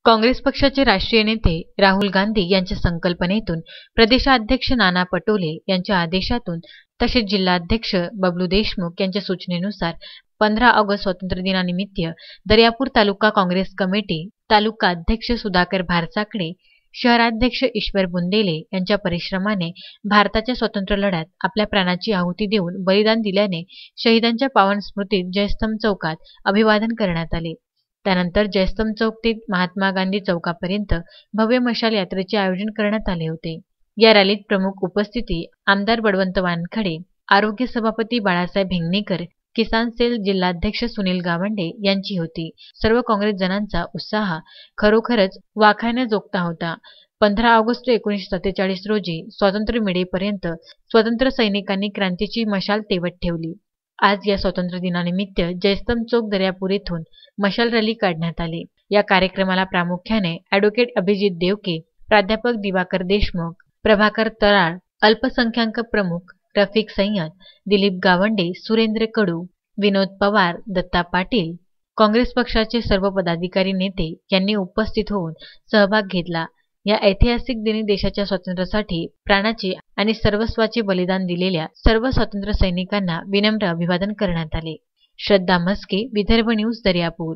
काँग्रेस पक्षाचे राष्ट्रीय नेते राहुल गांधी यांच्या संकल्पनेतून, प्रदेशाध्यक्ष नाना पटोले यांच्या आदेशातून तसेच जिल्हाध्यक्ष बबलू देशमुख यांच्या सूचनेनुसार 15 ऑगस्ट स्वातंत्र्य दिनानिमित्त दर्यापूर तालुका काँग्रेस कमिटी, तालुका अध्यक्ष सुधाकर भारसाकडे, शहराध्यक्ष ईश्वर बुंदेले यांच्या परिश्रमाने भारताच्या स्वातंत्र्य लढ्यात आपल्या प्राणाची आहुती देऊन बलिदान दिल्याने शहीदांच्या पावन स्मृतीत जयस्तंभ चौकात अभिवादन करण्यात आले। त्यानंतर जयस्तंभ चौक ते महात्मा गांधी चौकापर्यंत भव्य मशाल यात्रेचे आयोजन करण्यात आले होते। या रॅलीत प्रमुख उपस्थिती आमदार बळवंत वानखडे, आरोग्य सभापती बाळासाहेब हिंगणेकर, किसान सेल जिल्हाध्यक्ष सुनील गावंडे यांची होती। सर्व काँग्रेस जनांचा उत्साह खरोखरच वाखाणण्याजोगता होता। 15 ऑगस्ट 1947 रोजी स्वातंत्र्य मिळेपर्यंत स्वातंत्र्य सैनिकांनी क्रांतीची मशाल तेवत ठेवली। आज या स्वातंत्र्य दिनानिमित्त जयस्तंभ चौक दर्यापूर येथून मशाल रॅली काढण्यात आली। या कार्यक्रमाला प्रामुख्याने ॲडव्होकेट अभिजित देवके, प्राध्यापक दिवाकर देशमुख, प्रभाकर तराळ, अल्पसंख्याक प्रमुख रफिक सय्यद, दिलीप गावंडे, सुरेंद्र कडू, विनोद पवार, दत्ता पाटील, काँग्रेस पक्षाचे सर्व पदाधिकारी नेते यांनी उपस्थित होऊन सहभाग घेतला। या ऐतिहासिक दिनी देशाच्या स्वातंत्र्यासाठी प्राणाचे आणि सर्वस्वाचे बलिदान दिलेल्या सर्व स्वातंत्र्य सैनिकांना विनम्र अभिवादन करण्यात आले। श्रद्धा मस्के, विदर्भ न्यूज, दर्यापूर।